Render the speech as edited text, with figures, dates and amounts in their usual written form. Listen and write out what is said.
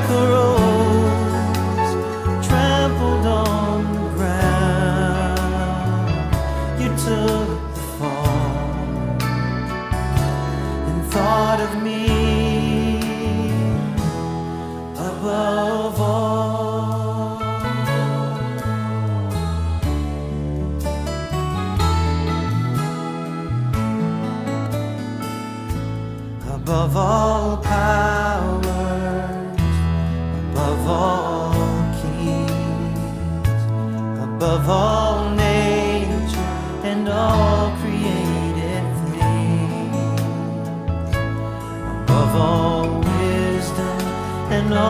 like a rose trampled on the ground. You took the fall and thought of me above all. Above all powers, above all kings, above all nature and all created things, above all wisdom and all